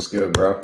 good, bro?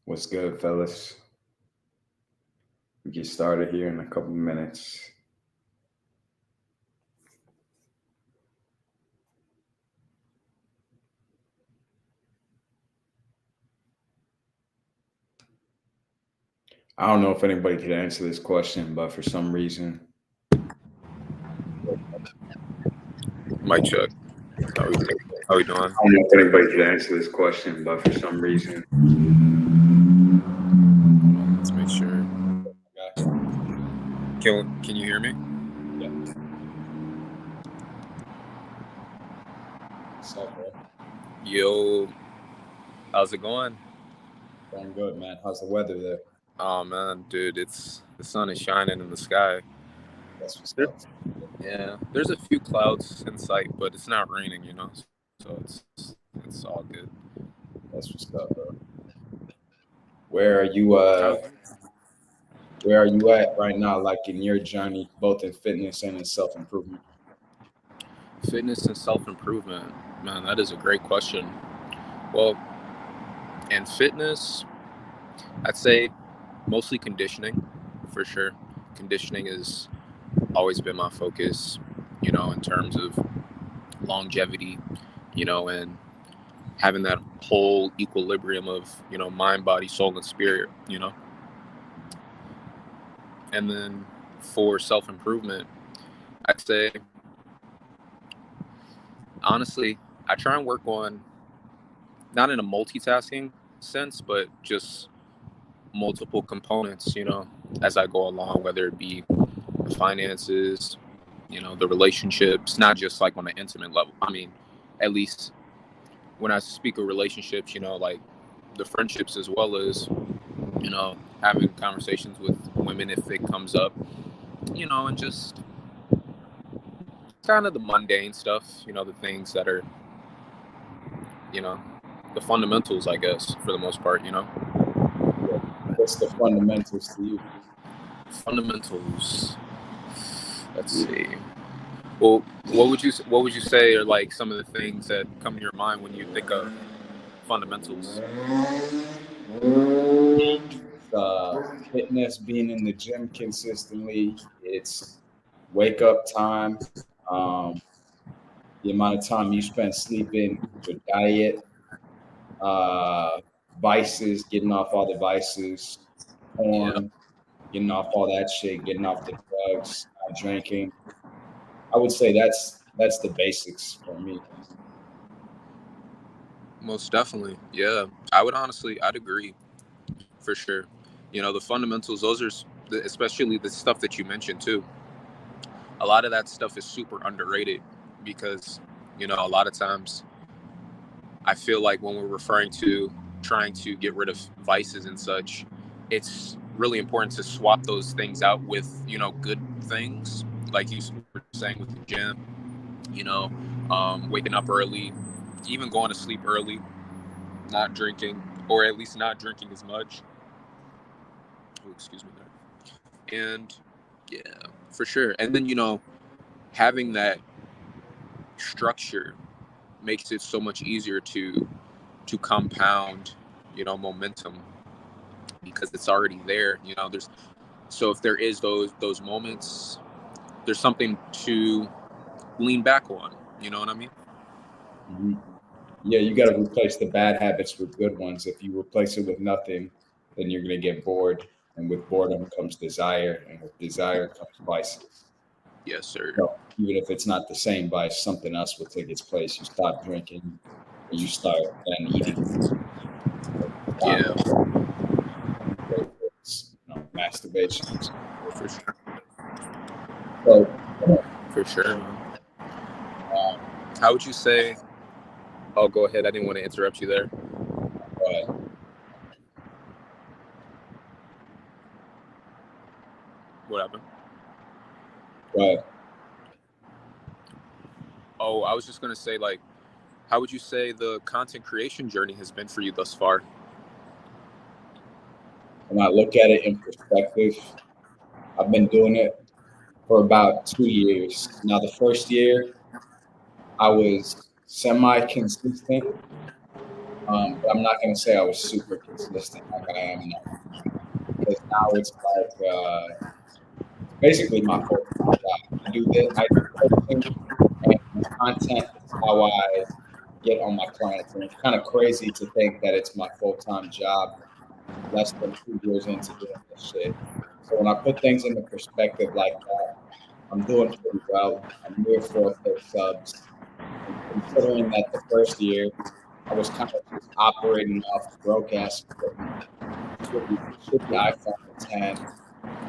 What's good, fellas? We get started here in a couple minutes. I don't know if anybody could answer this question, but for some reason, Mic check. How we doing? I don't know if anybody could answer this question, but for some reason, Let's make sure. Can you hear me? Yeah. What's up, bro? Yo, how's it going? Going good, man. How's the weather there? Oh man, dude, the sun is shining in the sky. That's what's up. Yeah, there's a few clouds in sight, but it's not raining, you know. So it's all good. That's what's up, bro. Where are you? Where are you at right now? Like in your journey, both in fitness and in self-improvement. Fitness and self-improvement, man, that is a great question. Well, in fitness, I'd say mostly conditioning, for sure. Conditioning has always been my focus, you know, in terms of longevity, you know, and having that whole equilibrium of, you know, mind, body, soul, and spirit, you know. And then for self-improvement, I'd say, honestly, I try and work on, not in a multitasking sense, but just multiple components, you know, as I go along, whether it be the finances, you know, the relationships, not just like on an intimate level. I mean, at least when I speak of relationships, you know, like the friendships, as well as, you know, having conversations with women if it comes up, you know, and just kind of the mundane stuff, you know, the things that are, you know, the fundamentals, I guess, for the most part, you know. What's the fundamentals to you? Fundamentals. Let's see. Well, what would you say are like some of the things that come to your mind when you think of fundamentals? Fitness, being in the gym consistently, it's wake up time, the amount of time you spend sleeping, your diet, vices, getting off all the vices, porn, getting off all that shit, getting off the drugs, not drinking. I would say that's the basics for me. Most definitely, yeah. I'd agree, for sure. You know, the fundamentals, those are especially the stuff that you mentioned too. A lot of that stuff is super underrated because, you know, a lot of times I feel like when we're referring to trying to get rid of vices and such, it's really important to swap those things out with, good things. Like you were saying with the gym, waking up early, even going to sleep early, not drinking, or at least not drinking as much. Oh, excuse me there. And yeah, for sure. And then, having that structure makes it so much easier to compound, momentum, because it's already there. So if there is those moments, there's something to lean back on. You know what I mean? Mm-hmm. Yeah, you got to replace the bad habits with good ones. If you replace it with nothing, then you're going to get bored. And with boredom comes desire. And with desire comes vices. Yes, sir. So even if it's not the same vice, something else will take its place. You stop drinking, and you start then eating. Yeah. Masturbation. For sure. So, for sure. How would you say? Oh, go ahead. I didn't want to interrupt you there. What happened? Right. Oh, I was just going to say, how would you say the content creation journey has been for you thus far? When I look at it in perspective, I've been doing it for about 2 years. Now, the first year, I was semi-consistent, but I'm not going to say I was super consistent like I am now. Because now it's like basically my full-time job. I do coaching, and content is how I get on my clients. And it's kind of crazy to think that it's my full-time job less than 2 years into doing this shit. So when I put things into perspective like that, I'm doing pretty well. I'm near 4K subs. And considering that the first year I was kind of just operating off broke ass equipment, shitty iPhone 10,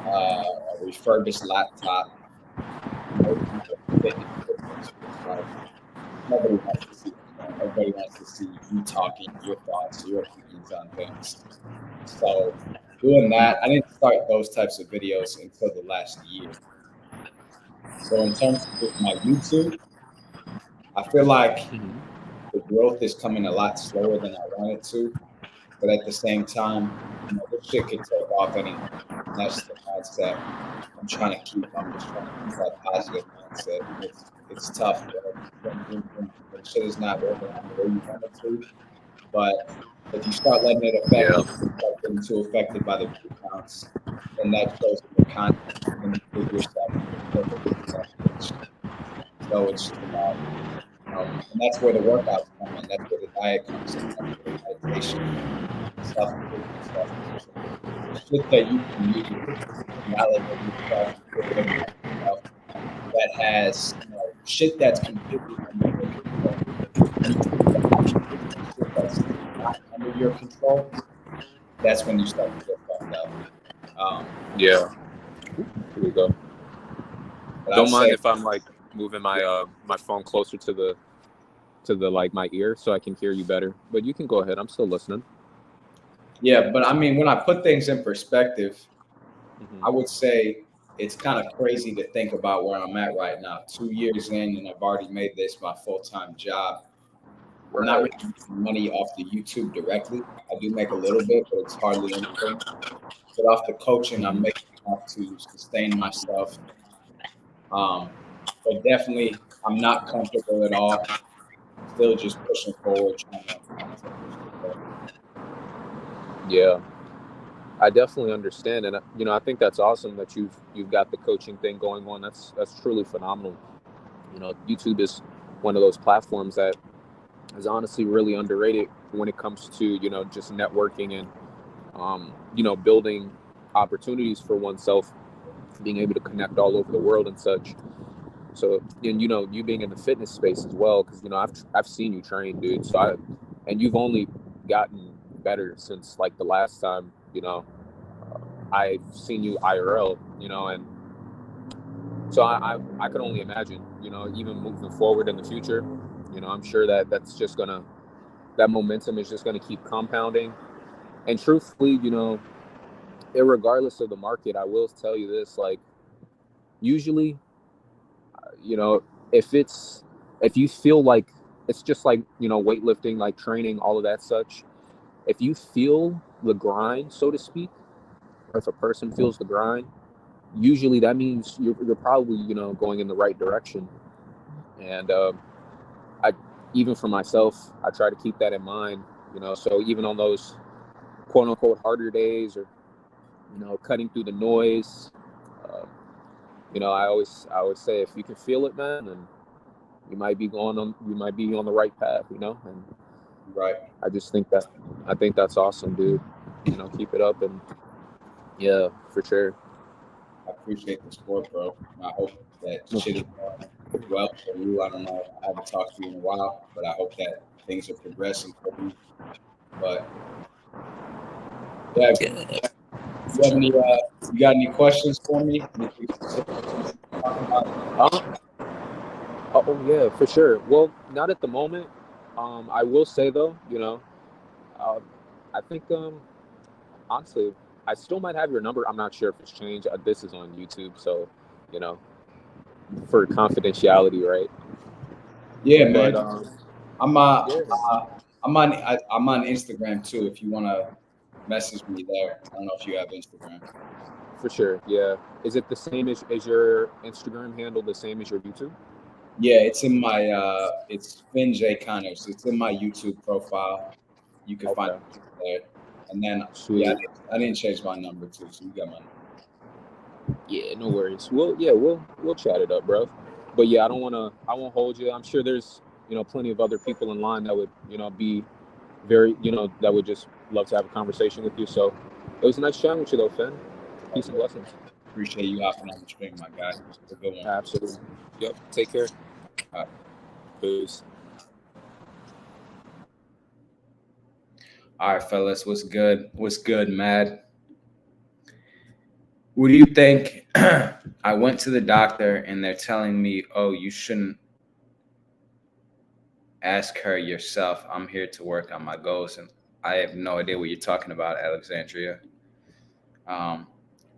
a refurbished laptop. Nobody wants to see that. Everybody wants to see you talking, your thoughts, your opinions on things. So doing that, I didn't start those types of videos until the last year. So in terms of my YouTube, I feel like the growth is coming a lot slower than I wanted to. But at the same time, this shit could take off anyway. And that's the mindset I'm trying to keep. I'm just trying to keep that positive mindset. It's tough when shit is not working out the way you want it to. But if you start letting it affect you, start getting too affected by the view counts, then that shows in the content and you give yourself. So it's just about, and that's where the workouts come in. That's where the diet comes in. That's where the meditation, self-improvement stuff. Shit that you can use to validate yourself that has shit that's completely under your control. Shit that's not under your control. That's when you start to get fucked up. Yeah. Here we go. Don't mind if I'm moving my my phone closer to the my ear so I can hear you better. But you can go ahead. I'm still listening. Yeah, but I mean, when I put things in perspective, I would say it's kind of crazy to think about where I'm at right now. 2 years in, and I've already made this my full-time job. I'm not really making money off the YouTube directly. I do make a little bit, but it's hardly anything. But off the coaching, I'm making enough to sustain myself. But definitely, I'm not comfortable at all. Still just pushing forward, trying to Yeah, I definitely understand, and I think that's awesome that you've got the coaching thing going on. That's truly phenomenal. YouTube is one of those platforms that is honestly really underrated when it comes to just networking and building opportunities for oneself, being able to connect all over the world and such. So, and you being in the fitness space as well, because I've seen you train, dude. So and you've only gotten better since the last time I've seen you IRL, and so I can only imagine, even moving forward in the future, I'm sure that's just gonna that momentum is just going to keep compounding. And truthfully, irregardless of the market, I will tell you this, like, usually, you know, if you feel like it's just like, weightlifting, like training, all of that such, if you feel the grind, so to speak, or if a person feels the grind, usually that means you're probably, going in the right direction. And I, even for myself, I try to keep that in mind, so even on those quote unquote harder days, or, cutting through the noise, uh, I always say, if you can feel it, man, then you might be on the right path, and Right. I think that's awesome, dude. Keep it up, and yeah, for sure. I appreciate the support, bro. I hope that shit is going well for you. I don't know. I haven't talked to you in a while, but I hope that things are progressing for you. But yeah, you got any questions for me? Anything specific you talk about? Oh yeah, for sure. Well, not at the moment. I will say though, uh, I think honestly, I still might have your number. I'm not sure if it's changed. This is on YouTube, so you know, for confidentiality, right? Yeah, man. But I'm on Instagram too. If you want to message me there, I don't know if you have Instagram. for sure, yeah. Is it the same as your Instagram handle? The same as your YouTube? Yeah, it's in my it's Finn J Connors. It's in my YouTube profile. You can find Okay, it there. And then sweet. I didn't change my number too, so you got my number. Yeah, no worries. We'll chat it up, bro. But yeah, I won't hold you. I'm sure there's plenty of other people in line that would be very that would just love to have a conversation with you. So it was nice chatting with you though, Finn. Peace and blessings. Appreciate you hopping on the stream, my guy. It's a good one. Absolutely. Yep. Take care. All right. Peace. All right, fellas, what's good? What's good, Mad? What do you think? I went to the doctor and they're telling me, oh, you shouldn't ask her yourself. I'm here to work on my goals. And I have no idea what you're talking about, Alexandria.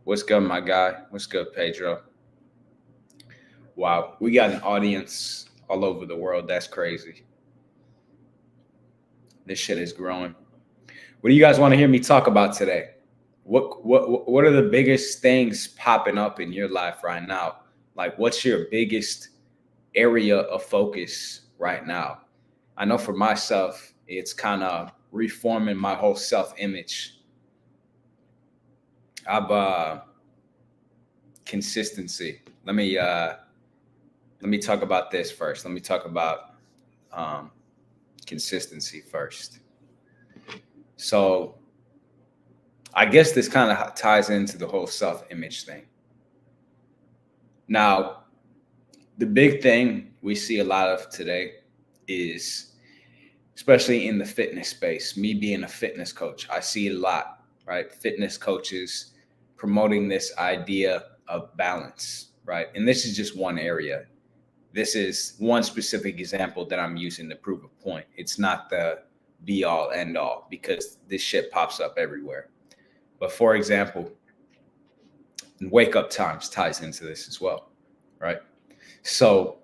What's good, my guy? What's good, Pedro? Wow, we got an audience all over the world. That's crazy. This shit is growing. What do you guys want to hear me talk about today? What are the biggest things popping up in your life right now? Like, what's your biggest area of focus right now? I know for myself, it's kind of reforming my whole self-image. I've consistency. Let me talk about this first. Let me talk about consistency first. So I guess this kind of ties into the whole self-image thing. Now, the big thing we see a lot of today is, especially in the fitness space, me being a fitness coach, I see it a lot, right? Fitness coaches promoting this idea of balance, right? And this is just one area. This is one specific example that I'm using to prove a point. It's not the be all end all, because this shit pops up everywhere. But for example, wake up times ties into this as well, right? So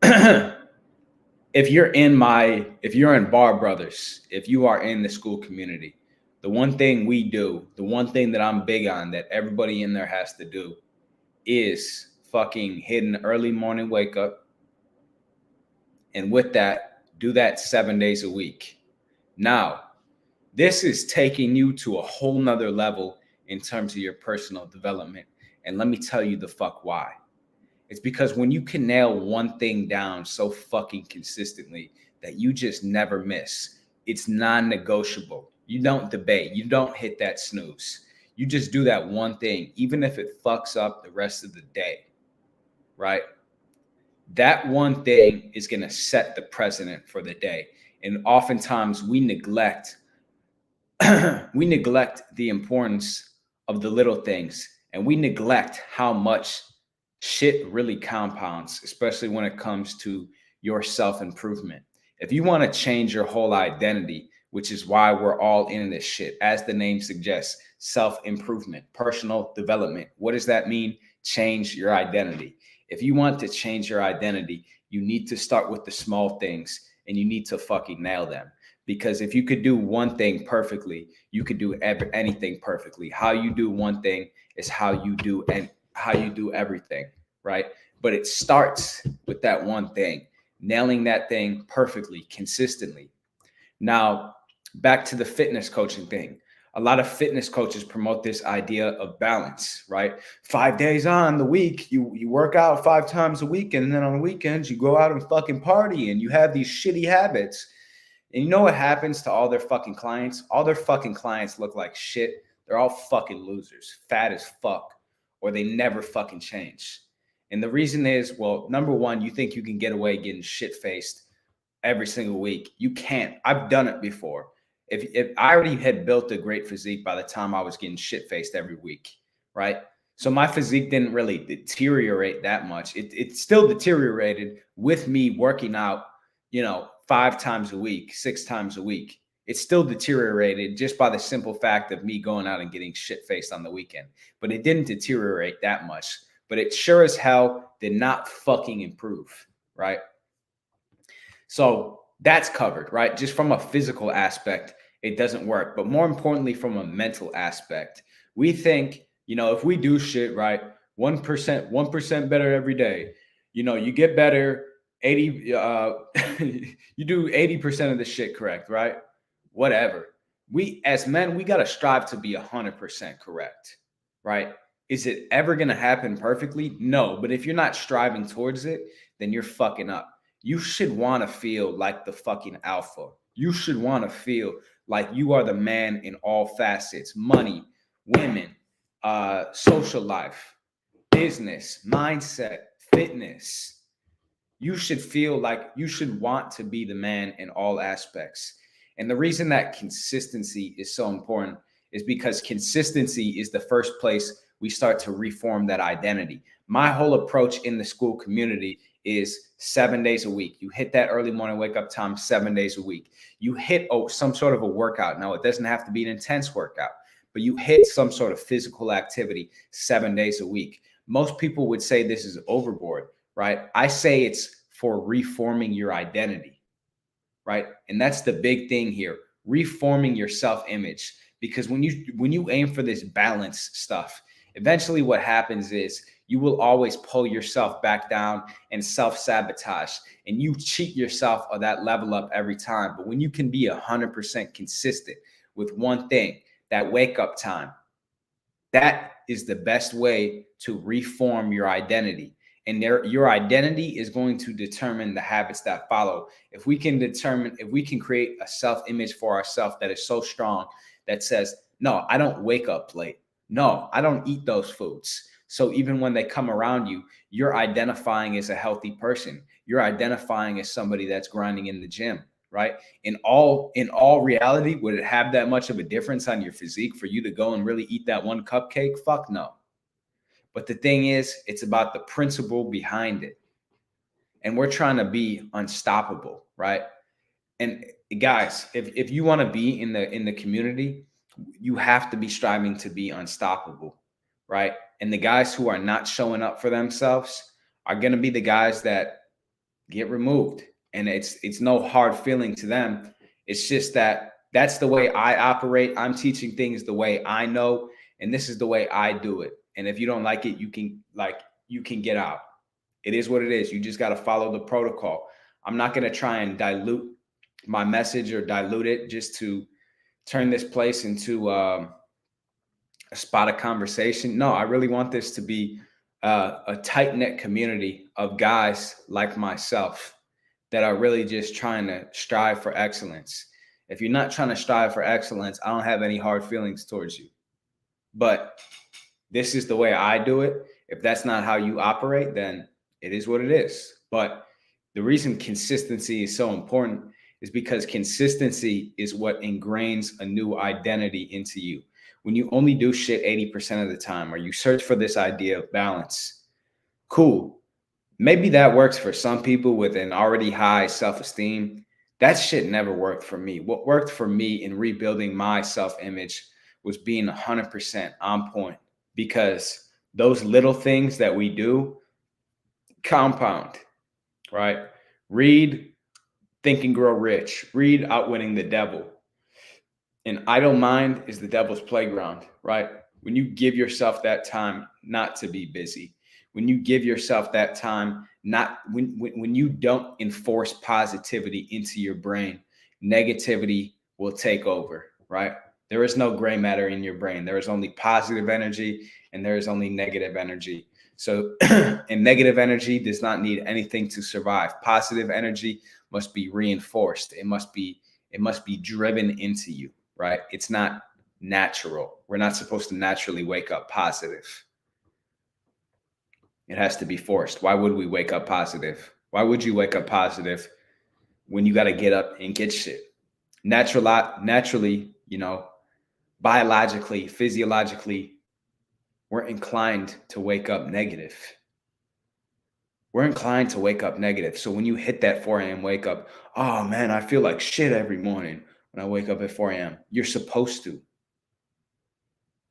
if you're in Bar Brothers, if you are in the school community, the one thing we do, the one thing that I'm big on that everybody in there has to do is fucking hit an early morning wake up. And with that, do that 7 days a week. Now, this is taking you to a whole nother level in terms of your personal development. And let me tell you the fuck why. It's because when you can nail one thing down so fucking consistently that you just never miss, it's non-negotiable. You don't debate. You don't hit that snooze. You just do that one thing, even if it fucks up the rest of the day, right? That one thing is going to set the precedent for the day. And oftentimes we neglect the importance of the little things, and we neglect how much shit really compounds, especially when it comes to your self-improvement. If you want to change your whole identity, which is why we're all in this shit, as the name suggests, self-improvement, personal development. What does that mean? Change your identity. If you want to change your identity, you need to start with the small things and you need to fucking nail them. Because if you could do one thing perfectly, you could do anything perfectly. How you do one thing is how you do everything, right? But it starts with that one thing, nailing that thing perfectly, consistently. Now, back to the fitness coaching thing. A lot of fitness coaches promote this idea of balance, right? 5 days on the week, you work out 5 times a week, and then on the weekends you go out and fucking party, and you have these shitty habits. And you know what happens to all their fucking clients? All their fucking clients look like shit. They're all fucking losers, fat as fuck, or they never fucking change. And the reason is, well, number one, you think you can get away getting shit-faced every single week. You can't. I've done it before. If I already had built a great physique by the time I was getting shit-faced every week, right? So my physique didn't really deteriorate that much. It still deteriorated with me working out, 5 times a week, 6 times a week. It still deteriorated just by the simple fact of me going out and getting shit-faced on the weekend. But it didn't deteriorate that much. But it sure as hell did not fucking improve, right? So that's covered, right? Just from a physical aspect, it doesn't work. But more importantly, from a mental aspect, we think, if we do shit right, 1% better every day, you get better 80, you do 80% of the shit correct, right? Whatever. We, as men, we got to strive to be 100% correct, right? Is it ever going to happen perfectly? No. But if you're not striving towards it, then you're fucking up. You should want to feel like the fucking alpha. You should want to feel like you are the man in all facets: money, women, social life, business, mindset, fitness. You should feel like you should want to be the man in all aspects. And the reason that consistency is so important is because consistency is the first place we start to reform that identity. My whole approach in the school community is 7 days a week. You hit that early morning wake up time 7 days a week. You hit some sort of a workout. Now, it doesn't have to be an intense workout, but you hit some sort of physical activity 7 days a week. Most people would say this is overboard, right? I say it's for reforming your identity, right? And that's the big thing here, reforming your self-image. Because when you aim for this balance stuff, eventually what happens is you will always pull yourself back down and self-sabotage, and you cheat yourself of that level up every time. But when you can be 100% consistent with one thing, that wake up time, that is the best way to reform your identity. And your identity is going to determine the habits that follow. If we can create a self-image for ourselves that is so strong that says, no, I don't wake up late. No, I don't eat those foods. So even when they come around you, you're identifying as a healthy person. You're identifying as somebody that's grinding in the gym, right? In all reality, would it have that much of a difference on your physique for you to go and really eat that one cupcake? Fuck no. But the thing is, it's about the principle behind it. And we're trying to be unstoppable, right? And guys, if you want to be in the community, you have to be striving to be unstoppable, right? And the guys who are not showing up for themselves are going to be the guys that get removed. And it's no hard feeling to them. It's just that's the way I operate. I'm teaching things the way I know, and this is the way I do it. And if you don't like it, you can get out. It is what it is. You just got to follow the protocol. I'm not going to try and dilute my message or dilute it just to turn this place into a spot of conversation. No, I really want this to be a tight-knit community of guys like myself that are really just trying to strive for excellence. If you're not trying to strive for excellence, I don't have any hard feelings towards you. But this is the way I do it. If that's not how you operate, then it is what it is. But the reason consistency is so important is because consistency is what ingrains a new identity into you. When you only do shit 80% of the time, or you search for this idea of balance, cool. Maybe that works for some people with an already high self-esteem. That shit never worked for me. What worked for me in rebuilding my self-image was being 100% on point, because those little things that we do compound, right? Read Think and Grow Rich. Read Outwitting the Devil. An idle mind is the devil's playground, right? When you give yourself that time not to be busy, when you give yourself that time, not when you don't enforce positivity into your brain, negativity will take over, right? There is no gray matter in your brain. There is only positive energy and there is only negative energy. So, and negative energy does not need anything to survive. Positive energy must be reinforced. It must be driven into you, right? It's not natural. We're not supposed to naturally wake up positive. It has to be forced. Why would we wake up positive? Why would you wake up positive when you got to get up and get shit? Naturally, you know, biologically, physiologically, we're inclined to wake up negative. We're inclined to wake up negative. So when you hit that 4 a.m. wake up, oh man, I feel like shit every morning when I wake up at 4 a.m. You're supposed to.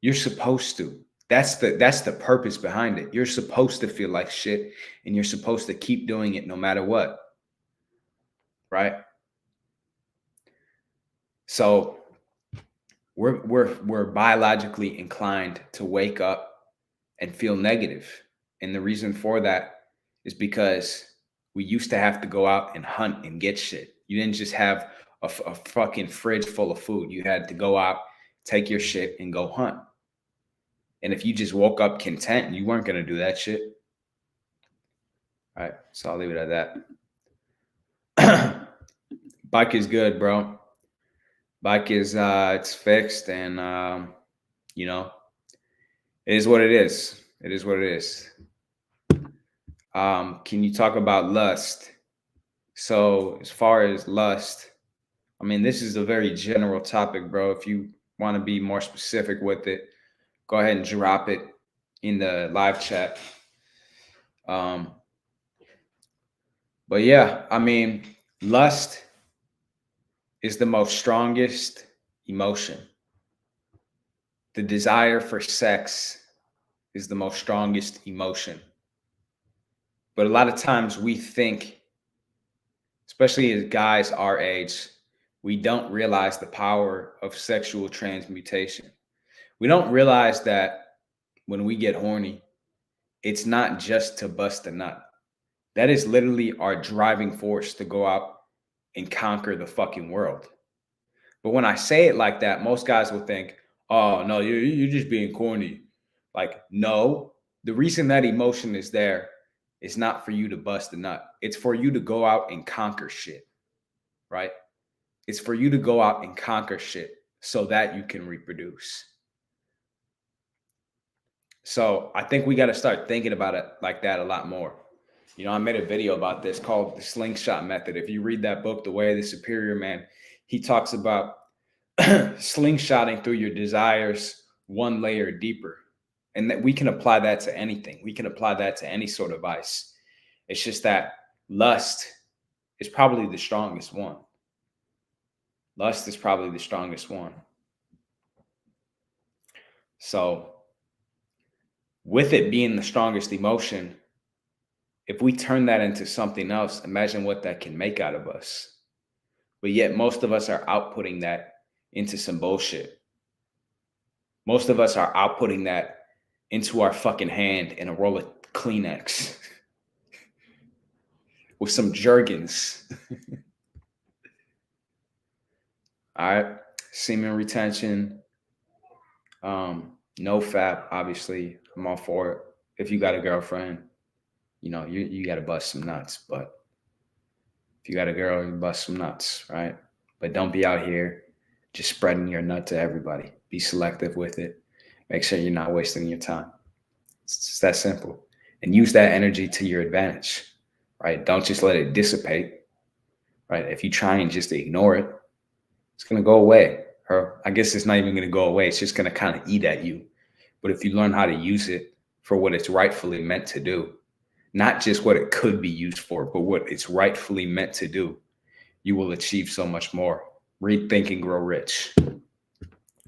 You're supposed to. That's the purpose behind it. You're supposed to feel like shit, and you're supposed to keep doing it no matter what. Right? So we're biologically inclined to wake up and feel negative. And the reason for that is because we used to have to go out and hunt and get shit. You didn't just have a fucking fridge full of food. You had to go out, take your shit, and go hunt. And if you just woke up content, you weren't going to do that shit. All right. So I'll leave it at that. Bike is good, bro. Bike is, it's fixed, and, you know, it is what it is. It is what it is. Can you talk about lust? So as far as lust, I mean, this is a very general topic, bro. If you want to be more specific with it, go ahead and drop it in the live chat. But yeah, I mean, lust is the most strongest emotion. The desire for sex is the most strongest emotion. But a lot of times we think, especially as guys our age, we don't realize the power of sexual transmutation. We don't realize that when we get horny, it's not just to bust a nut. That is literally our driving force to go out and conquer the fucking world. But when I say it like that, most guys will think, oh, no, you're just being corny. Like, no, the reason that emotion is there is not for you to bust a nut. It's for you to go out and conquer shit, right? It's for you to go out and conquer shit so that you can reproduce. So I think we got to start thinking about it like that a lot more. You know, I made a video about this called The Slingshot Method. If you read that book, The Way of the Superior Man, he talks about slingshotting through your desires one layer deeper. And that we can apply that to anything. We can apply that to any sort of vice. It's just that lust is probably the strongest one. Lust is probably the strongest one. So with it being the strongest emotion, if we turn that into something else, imagine what that can make out of us. But yet most of us are outputting that into some bullshit. Most of us are outputting that into our fucking hand in a roll of Kleenex with some Jergens. All right. Semen retention. No fap, obviously. I'm all for it. If you got a girlfriend, you know, you got to bust some nuts. But if you got a girl, you bust some nuts, right? But don't be out here just spreading your nut to everybody. Be selective with it. Make sure you're not wasting your time. It's just that simple. And use that energy to your advantage, right? Don't just let it dissipate, right? If you try and just ignore it, it's going to go away. Or I guess it's not even going to go away. It's just going to kind of eat at you. But if you learn how to use it for what it's rightfully meant to do, not just what it could be used for, but what it's rightfully meant to do, you will achieve so much more. Read Think and Grow Rich.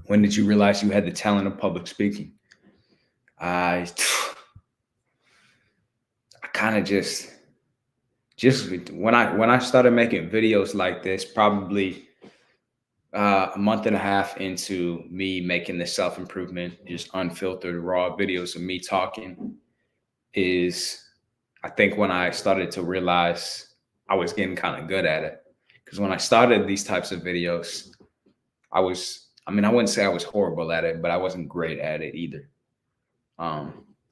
When did you realize you had the talent of public speaking? I kind of just when I started making videos like this, probably a month and a half into me making the self-improvement, just unfiltered, raw videos of me talking, is I think when I started to realize I was getting kind of good at it. Because when I started these types of videos, I wouldn't say I was horrible at it, but I wasn't great at it either.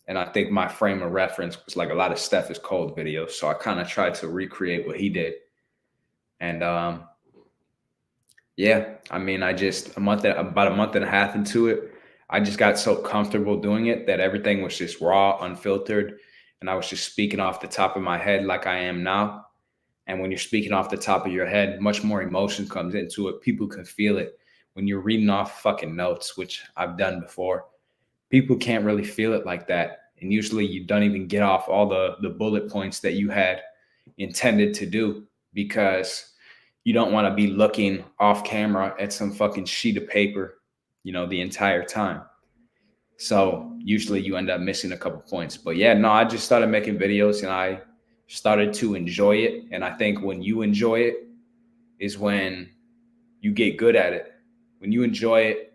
And I think my frame of reference was like a lot of Steph is Cold videos. So I kind of tried to recreate what he did. And yeah, I mean, about a month and a half into it, I just got so comfortable doing it that everything was just raw, unfiltered. And I was just speaking off the top of my head like I am now. And when you're speaking off the top of your head, much more emotion comes into it. People can feel it. When you're reading off fucking notes, which I've done before, people can't really feel it like that. And usually you don't even get off all the bullet points that you had intended to do because you don't want to be looking off camera at some fucking sheet of paper, the entire time. So usually you end up missing a couple points. But yeah, no, I just started making videos and I started to enjoy it. And I think when you enjoy it is when you get good at it. When you enjoy it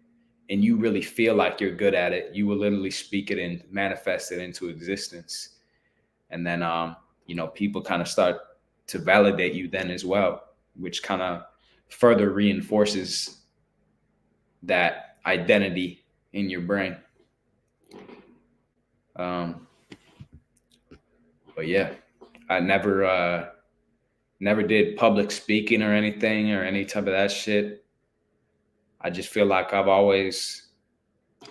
and you really feel like you're good at it, you will literally speak it and manifest it into existence. And then, people kind of start to validate you then as well, which kind of further reinforces that identity in your brain. But yeah, I never did public speaking or anything or any type of that shit. I just feel like I've always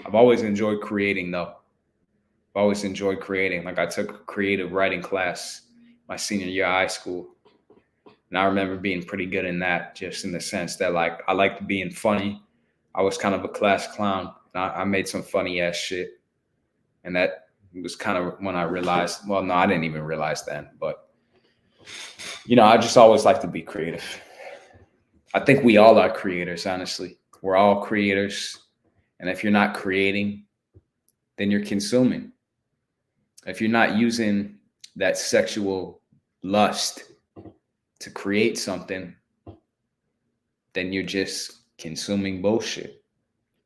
enjoyed creating though. I've always enjoyed creating. Like I took a creative writing class my senior year of high school. And I remember being pretty good in that, just in the sense that like I liked being funny. I was kind of a class clown. I made some funny ass shit. And that was kind of when I realized, well, no, I didn't even realize then, but I just always like to be creative. I think we all are creators, honestly. We're all creators. And if you're not creating, then you're consuming. If you're not using that sexual lust to create something, then you're just consuming bullshit,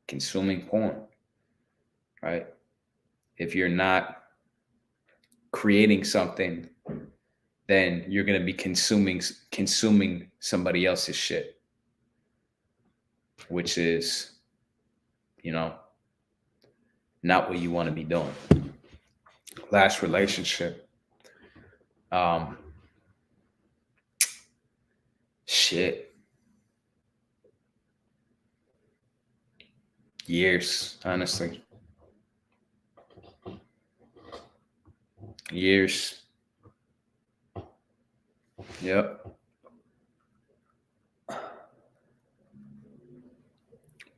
consuming porn, right? If you're not creating something, then you're going to be consuming somebody else's shit, which is, not what you want to be doing. Last relationship. Shit. Years, honestly. Years. Yep.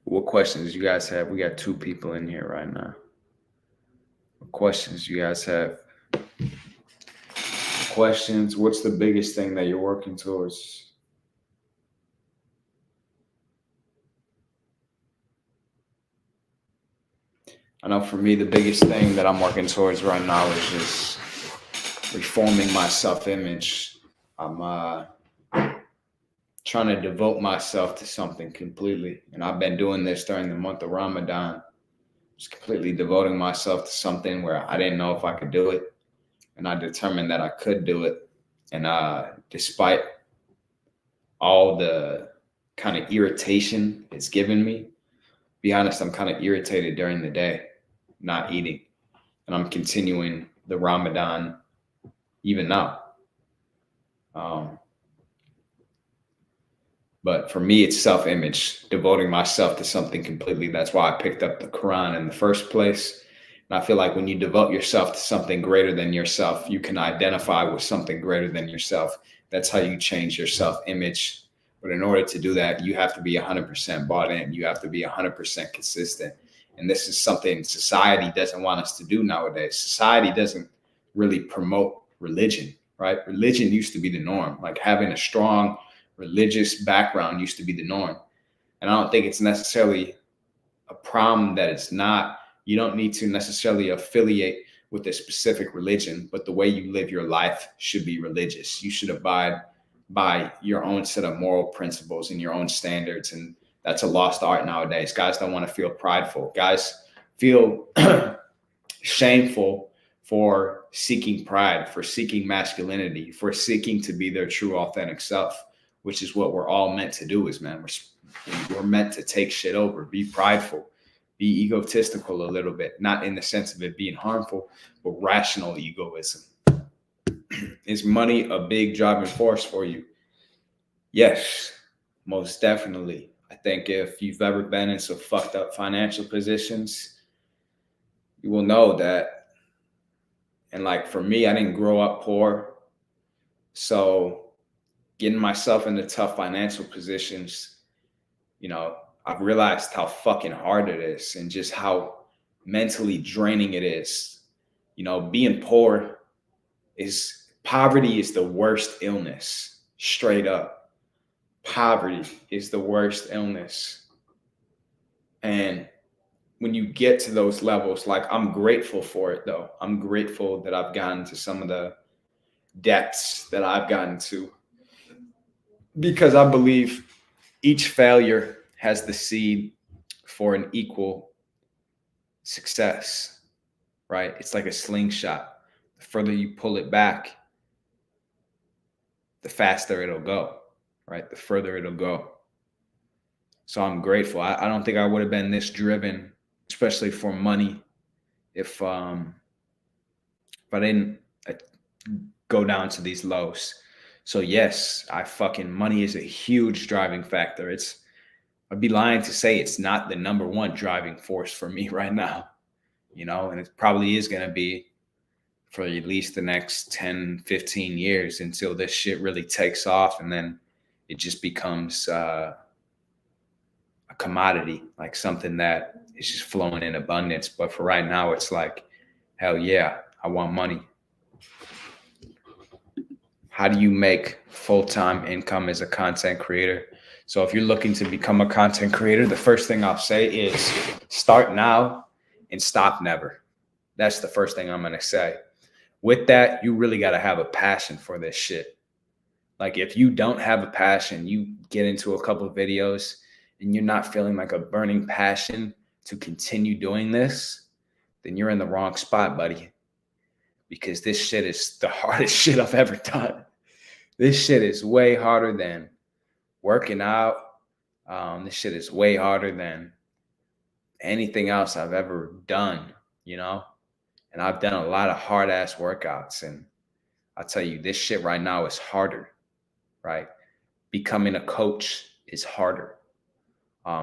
What questions you guys have? We got 2 people in here right now. What questions you guys have? Questions. What's the biggest thing that you're working towards? I know for me, the biggest thing that I'm working towards right now is just reforming my self-image. I'm trying to devote myself to something completely. And I've been doing this during the month of Ramadan, just completely devoting myself to something where I didn't know if I could do it. And I determined that I could do it. And despite all the kind of irritation it's given me, be honest, I'm kind of irritated during the day, not eating. And I'm continuing the Ramadan even now. But for me, it's self-image, devoting myself to something completely. That's why I picked up the Quran in the first place. And I feel like when you devote yourself to something greater than yourself, you can identify with something greater than yourself. That's how you change your self-image. But in order to do that, you have to be 100% bought in. You have to be 100% consistent. And this is something society doesn't want us to do nowadays. Society doesn't really promote religion, right? Religion used to be the norm, like having a strong religious background used to be the norm. And I don't think it's necessarily a problem that it's not. You don't need to necessarily affiliate with a specific religion, but the way you live your life should be religious. You should abide by your own set of moral principles and your own standards. And that's a lost art nowadays. Guys don't want to feel prideful. Guys feel shameful for seeking pride, for seeking masculinity, for seeking to be their true authentic self, which is what we're all meant to do as men. We're meant to take shit over, be prideful, be egotistical a little bit, not in the sense of it being harmful, but rational egoism. Is money a big driving force for you? Yes, most definitely. I think if you've ever been in some fucked up financial positions, you will know that. And like for me, I didn't grow up poor. So getting myself into tough financial positions, I've realized how fucking hard it is and just how mentally draining it is. Being poverty is the worst illness, straight up. Poverty is the worst illness. And when you get to those levels, like I'm grateful for it though. I'm grateful that I've gotten to some of the depths that I've gotten to, because I believe each failure has the seed for an equal success, right? It's like a slingshot. The further you pull it back, the faster it'll go, right? The further it'll go. So I'm grateful. I don't think I would have been this driven, especially for money, if I didn't go down to these lows. So yes, money is a huge driving factor. I'd be lying to say it's not the number one driving force for me right now, and it probably is going to be for at least the next 10, 15 years until this shit really takes off. And then it just becomes a commodity, like something that is just flowing in abundance. But for right now, it's like, hell yeah, I want money. How do you make full-time income as a content creator? So if you're looking to become a content creator, the first thing I'll say is start now and stop never. That's the first thing I'm going to say. With that, you really got to have a passion for this shit. Like if you don't have a passion, you get into a couple of videos and you're not feeling like a burning passion to continue doing this, then you're in the wrong spot, buddy. Because this shit is the hardest shit I've ever done. This shit is way harder than working out. This shit is way harder than anything else I've ever done, And I've done a lot of hard ass workouts. And I'll tell you, this shit right now is harder, right? Becoming a coach is harder.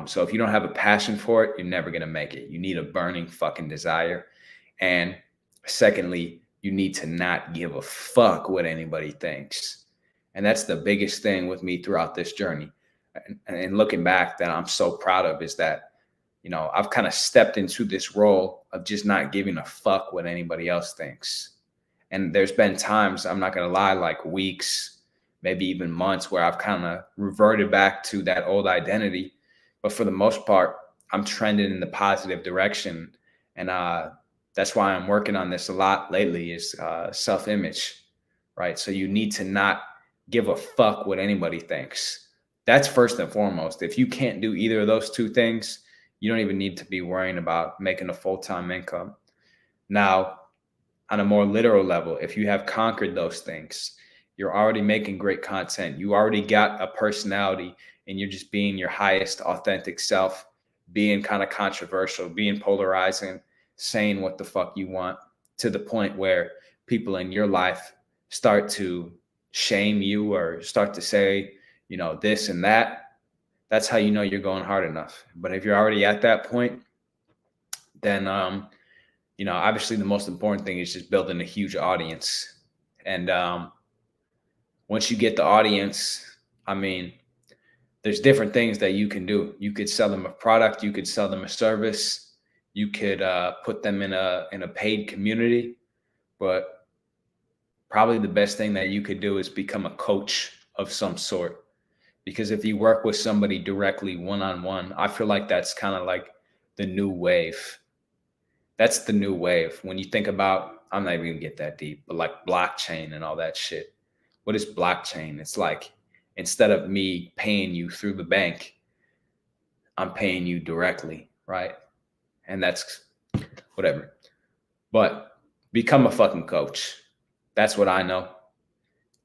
So if you don't have a passion for it, you're never going to make it. You need a burning fucking desire. And secondly, you need to not give a fuck what anybody thinks. And that's the biggest thing with me throughout this journey. And looking back, that I'm so proud of is that, I've kind of stepped into this role of just not giving a fuck what anybody else thinks. And there's been times, I'm not going to lie, like weeks, maybe even months, where I've kind of reverted back to that old identity. But for the most part, I'm trending in the positive direction. And that's why I'm working on this a lot lately is self-image, right? So you need to not give a fuck what anybody thinks. That's first and foremost. If you can't do either of those two things, you don't even need to be worrying about making a full-time income. Now, on a more literal level, if you have conquered those things, you're already making great content. You already got a personality and you're just being your highest authentic self, being kind of controversial, being polarizing, saying what the fuck you want, to the point where people in your life start to shame you or start to say, this and that. That's how you know you're going hard enough. But if you're already at that point, then, obviously the most important thing is just building a huge audience. And once you get the audience, there's different things that you can do. You could sell them a product. You could sell them a service. You could put them in a paid community. But probably the best thing that you could do is become a coach of some sort. Because if you work with somebody directly one-on-one, I feel like that's kind of like the new wave. That's the new wave. When you think about, I'm not even gonna get that deep, but like blockchain and all that shit. What is blockchain? It's like, instead of me paying you through the bank, I'm paying you directly, right? And that's whatever. But become a fucking coach. That's what I know.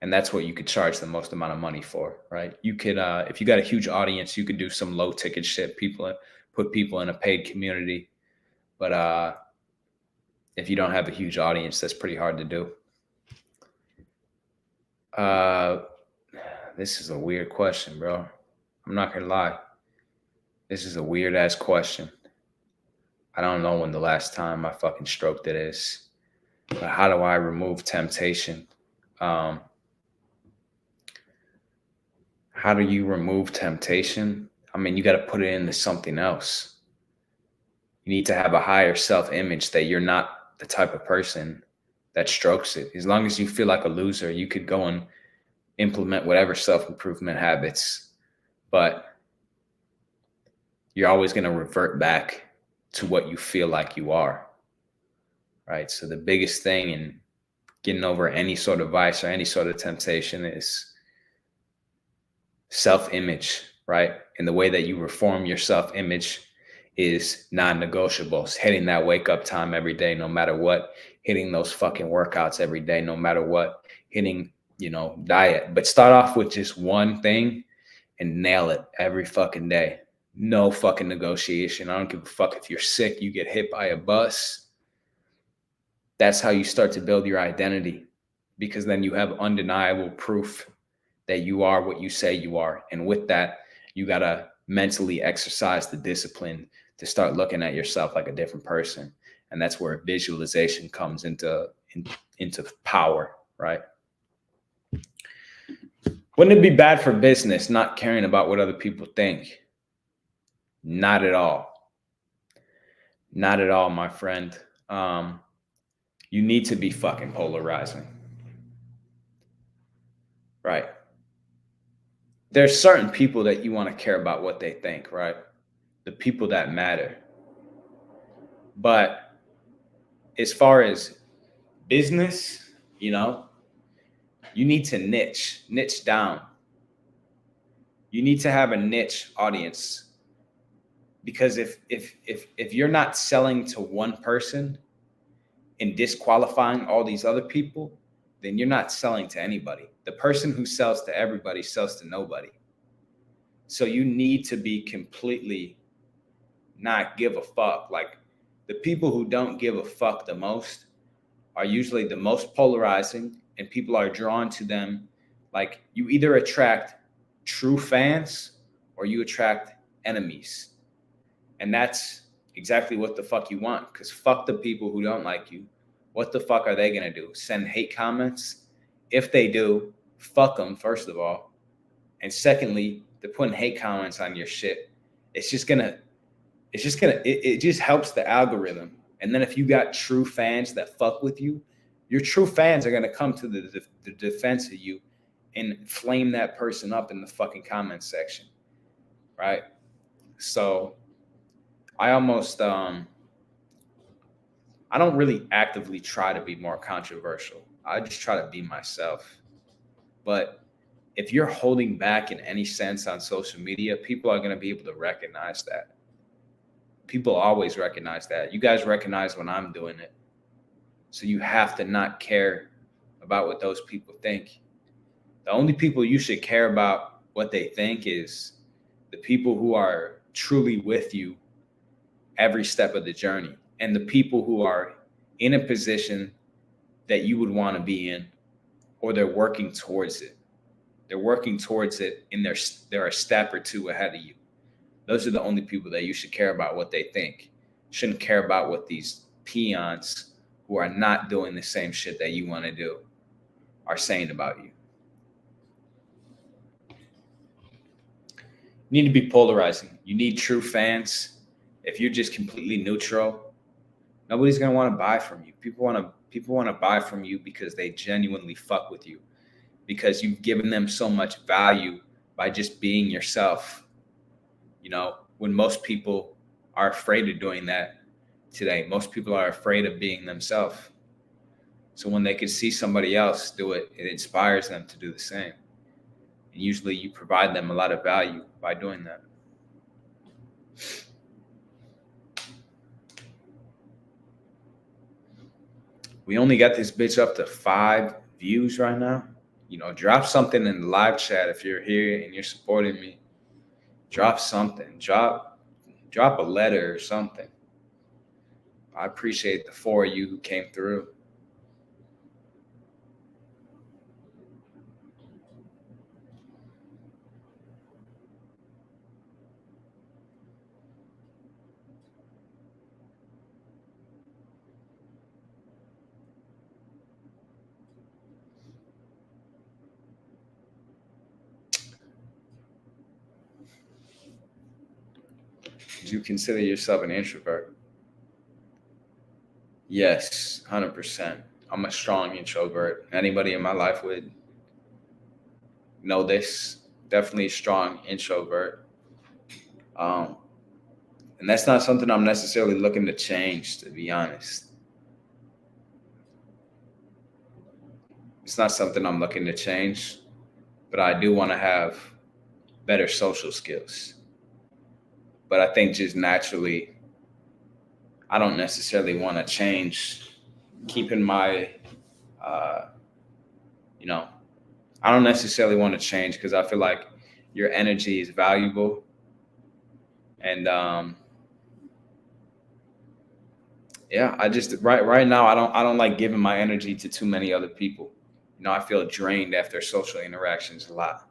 And that's what you could charge the most amount of money for, right? You could, if you got a huge audience, you could do some low ticket shit. Put people in a paid community. But if you don't have a huge audience, that's pretty hard to do. This is a weird question, bro. I'm not gonna lie. This is a weird ass question. I don't know when the last time I fucking stroked it is. But how do I remove temptation? How do you remove temptation? I mean, you got to put it into something else. You need to have a higher self-image that you're not the type of person that strokes it. As long as you feel like a loser, you could go and implement whatever self-improvement habits, but you're always going to revert back to what you feel like you are, right? So the biggest thing in getting over any sort of vice or any sort of temptation is self-image, right? And the way that you reform your self-image is non-negotiable. It's hitting that wake-up time every day, no matter what, hitting those fucking workouts every day, no matter what, hitting, diet. But start off with just one thing and nail it every fucking day. No fucking negotiation. I don't give a fuck if you're sick, you get hit by a bus. That's how you start to build your identity, because then you have undeniable proof that you are what you say you are. And with that, you got to mentally exercise the discipline to start looking at yourself like a different person. And that's where visualization comes into power, right? Wouldn't it be bad for business not caring about what other people think? Not at all. Not at all, my friend. You need to be fucking polarizing. Right. There's certain people that you want to care about what they think, right? The people that matter. But as far as business, you need to niche down. You need to have a niche audience, because if you're not selling to one person and disqualifying all these other people, then you're not selling to anybody. The person who sells to everybody sells to nobody. So you need to be completely not give a fuck. Like, the people who don't give a fuck the most are usually the most polarizing, and people are drawn to them. Like, you either attract true fans or you attract enemies. And that's exactly what the fuck you want, because fuck the people who don't like you. What the fuck are they going to do? Send hate comments? If they do, fuck them, first of all. And secondly, they're putting hate comments on your shit. It just helps the algorithm. And then if you got true fans that fuck with you, your true fans are going to come to the defense of you and flame that person up in the fucking comment section. Right? So I almost, I don't really actively try to be more controversial. I just try to be myself. But if you're holding back in any sense on social media, people are going to be able to recognize that. People always recognize that. You guys recognize when I'm doing it. So you have to not care about what those people think. The only people you should care about what they think is the people who are truly with you every step of the journey, and the people who are in a position that you would want to be in, or they're working towards it. They're working towards it, and they're a step or two ahead of you. Those are the only people that you should care about what they think. You shouldn't care about what these peons who are not doing the same shit that you want to do are saying about you. You need to be polarizing. You need true fans. If you're just completely neutral, nobody's going to want to buy from you. People want to buy from you because they genuinely fuck with you, because you've given them so much value by just being yourself. You know, when most people are afraid of doing that today, most people are afraid of being themselves. So when they can see somebody else do it, it inspires them to do the same. And usually you provide them a lot of value by doing that. We only got this bitch up to 5 views right now. You know, drop something in the live chat if you're here and you're supporting me. Drop something. Drop a letter or something. I appreciate the 4 of you who came through. Do you consider yourself an introvert? Yes, 100%. I'm a strong introvert. Anybody in my life would know this. Definitely a strong introvert. And that's not something I'm necessarily looking to change, to be honest. It's not something I'm looking to change, but I do want to have better social skills. But I think just naturally, I don't necessarily want to change keeping my, you know, I don't necessarily want to change because I feel like your energy is valuable. And yeah, I just right now I don't like giving my energy to too many other people. You know, I feel drained after social interactions a lot.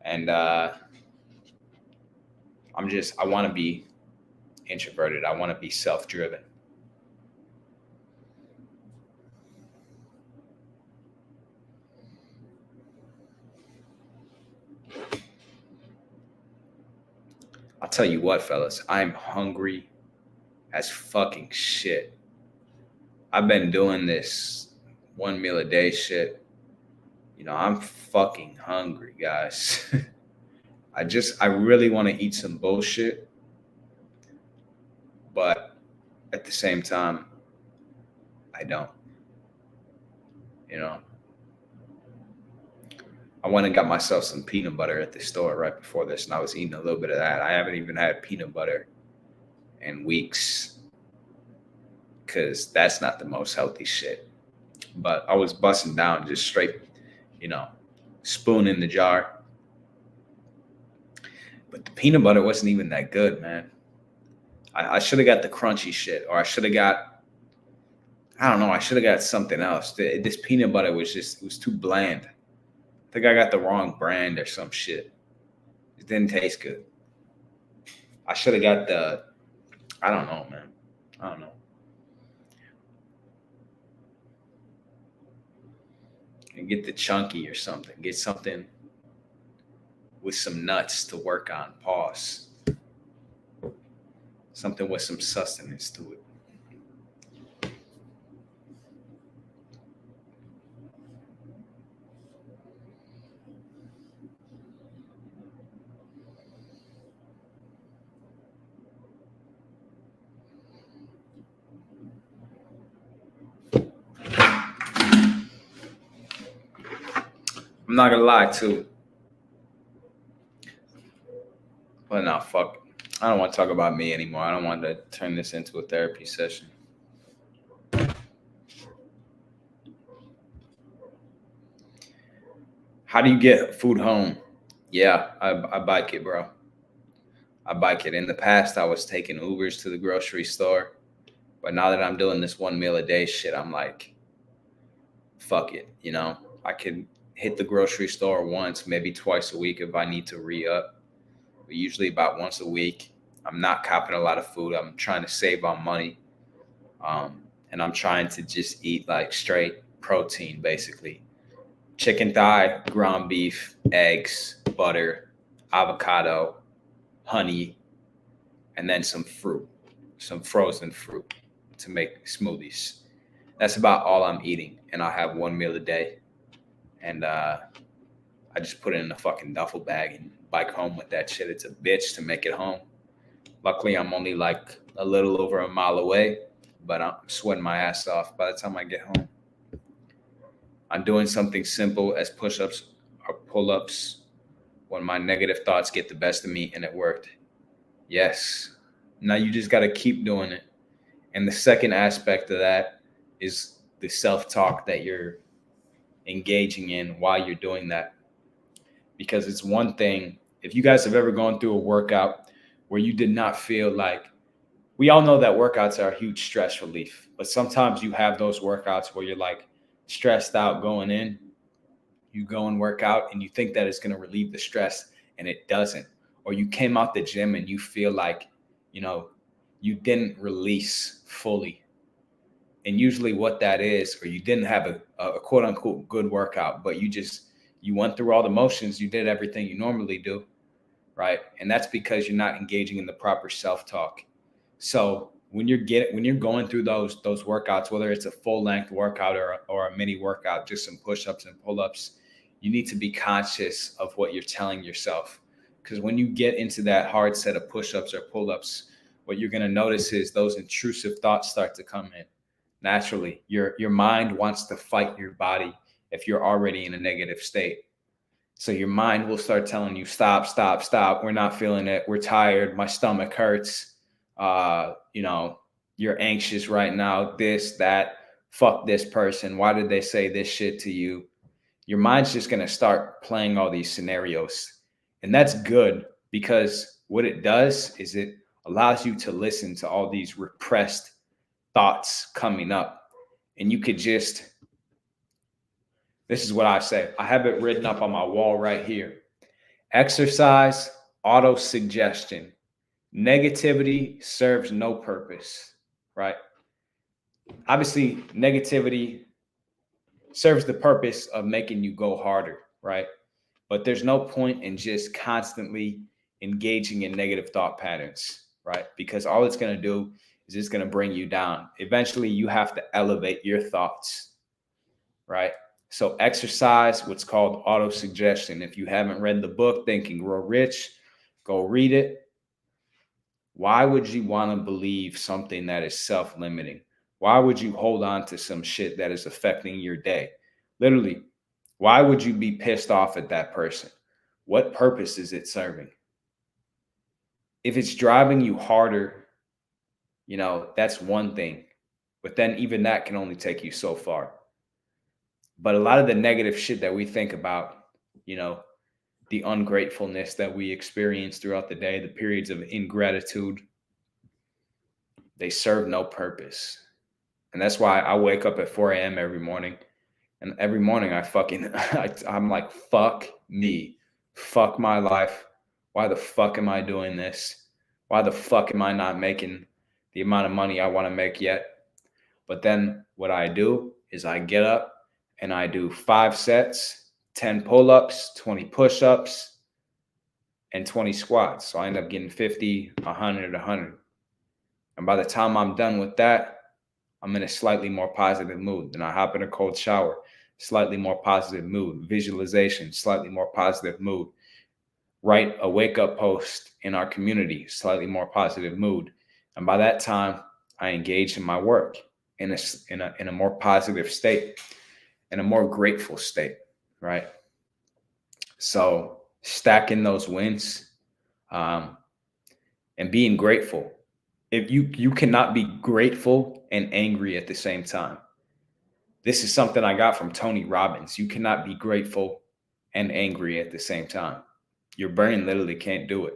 And I want to be introverted. I want to be self-driven. I'll tell you what, fellas, I'm hungry as fucking shit. I've been doing this 1 meal a day shit. You know, I'm fucking hungry, guys. I really want to eat some bullshit. But at the same time, I don't. You know, I went and got myself some peanut butter at the store right before this, and I was eating a little bit of that. I haven't even had peanut butter in weeks because that's not the most healthy shit. But I was busting down just straight, you know, spoon in the jar. But the peanut butter wasn't even that good, man. I should have got the crunchy shit, or I should have got, I don't know, I should have got something else. This peanut butter was it was too bland. I think I got the wrong brand or some shit. It didn't taste good. I should have got I don't know, man. I don't know. And get the chunky or something. Get something with some nuts to work on. Pause. Something with some sustenance to it. I'm not gonna lie too. But no, fuck. I don't want to talk about me anymore. I don't want to turn this into a therapy session. How do you get food home? Yeah, I bike it, bro. I bike it. In the past, I was taking Ubers to the grocery store. But now that I'm doing this 1 meal a day shit, I'm like, fuck it. You know, I can hit the grocery store once, maybe twice a week if I need to re-up. But usually about once a week. I'm not copping a lot of food. I'm trying to save on money. And I'm trying to just eat like straight protein, basically. Chicken thigh, ground beef, eggs, butter, avocado, honey, and then some fruit, some frozen fruit to make smoothies. That's about all I'm eating. And I have 1 meal a day. And I I just put it in a fucking duffel bag and bike home with that shit. It's a bitch to make it home. Luckily, I'm only like a little over a mile away, but I'm sweating my ass off by the time I get home. I'm doing something simple as push-ups or pull-ups when my negative thoughts get the best of me, and it worked. Yes. Now you just got to keep doing it. And the second aspect of that is the self-talk that you're engaging in while you're doing that. Because it's one thing, if you guys have ever gone through a workout where you did not feel like, we all know that workouts are a huge stress relief, but sometimes you have those workouts where you're like stressed out going in, you go and work out and you think that it's going to relieve the stress and it doesn't. Or you came out the gym and you feel like, you didn't release fully. And usually what that is, or you didn't have a quote unquote good workout, but you went through all the motions, you did everything you normally do, right? And that's because you're not engaging in the proper self-talk. So when you're going through those workouts, whether it's a full length workout or a mini workout, just some push-ups and pull-ups, you need to be conscious of what you're telling yourself. Because when you get into that hard set of push-ups or pull-ups, what you're going to notice is those intrusive thoughts start to come in. Naturally, your mind wants to fight your body if you're already in a negative state. So your mind will start telling you, stop, stop, stop. We're not feeling it. We're tired. My stomach hurts. You're anxious right now. This, that, fuck this person. Why did they say this shit to you? Your mind's just going to start playing all these scenarios. And that's good, because what it does is it allows you to listen to all these repressed thoughts coming up. And you could this is what I say. I have it written up on my wall right here. Exercise auto-suggestion. Negativity serves no purpose, right? Obviously, negativity serves the purpose of making you go harder, right? But there's no point in just constantly engaging in negative thought patterns, right? Because all it's going to do is it's going to bring you down. Eventually, you have to elevate your thoughts, right? So exercise what's called auto-suggestion. If you haven't read the book, Think and Grow Rich, go read it. Why would you want to believe something that is self-limiting? Why would you hold on to some shit that is affecting your day? Literally, why would you be pissed off at that person? What purpose is it serving? If it's driving you harder, that's one thing. But then even that can only take you so far. But a lot of the negative shit that we think about, the ungratefulness that we experience throughout the day, the periods of ingratitude, they serve no purpose. And that's why I wake up at 4 a.m. every morning. And every morning I'm like, fuck me. Fuck my life. Why the fuck am I doing this? Why the fuck am I not making the amount of money I want to make yet? But then what I do is I get up and I do 5 sets, 10 pull-ups, 20 push-ups, and 20 squats. So I end up getting 50, 100, 100. And by the time I'm done with that, I'm in a slightly more positive mood. Then I hop in a cold shower, slightly more positive mood. Visualization, slightly more positive mood. Write a wake-up post in our community, slightly more positive mood. And by that time, I engage in my work in a more positive state, in a more grateful state, right? So stacking those wins and being grateful. If you cannot be grateful and angry at the same time. This is something I got from Tony Robbins. You cannot be grateful and angry at the same time. Your brain literally can't do it.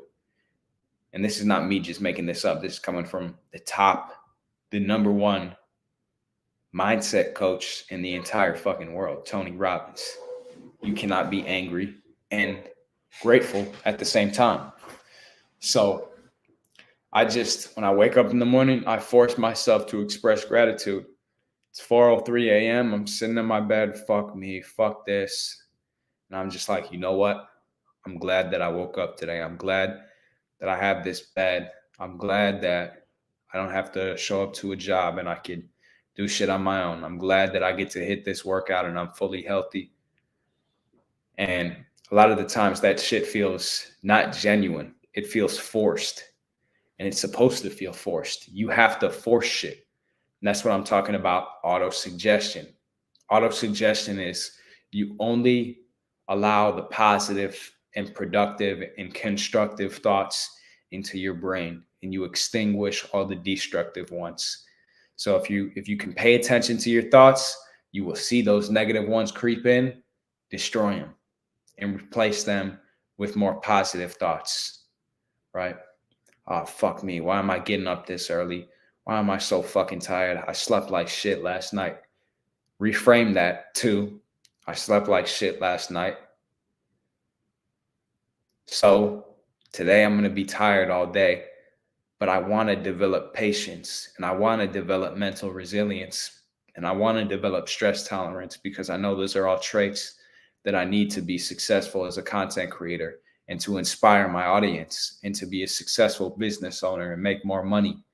And this is not me just making this up. This is coming from the number one mindset coach in the entire fucking world, Tony Robbins. You cannot be angry and grateful at the same time. So when I wake up in the morning, I force myself to express gratitude. It's 4:03 a.m. I'm sitting in my bed. Fuck me. Fuck this. And I'm just like, you know what? I'm glad that I woke up today. I'm glad that I have this bed. I'm glad that I don't have to show up to a job and I can do shit on my own. I'm glad that I get to hit this workout and I'm fully healthy. And a lot of the times that shit feels not genuine. It feels forced, and it's supposed to feel forced. You have to force shit. And that's what I'm talking about, auto-suggestion. Auto-suggestion is you only allow the positive and productive and constructive thoughts into your brain, and you extinguish all the destructive ones. So if you can pay attention to your thoughts, you will see those negative ones creep in, destroy them, and replace them with more positive thoughts, right? Oh, fuck me. Why am I getting up this early? Why am I so fucking tired? I slept like shit last night. Reframe that to, I slept like shit last night. So today I'm going to be tired all day, but I want to develop patience, and I want to develop mental resilience, and I want to develop stress tolerance, because I know those are all traits that I need to be successful as a content creator and to inspire my audience and to be a successful business owner and make more money.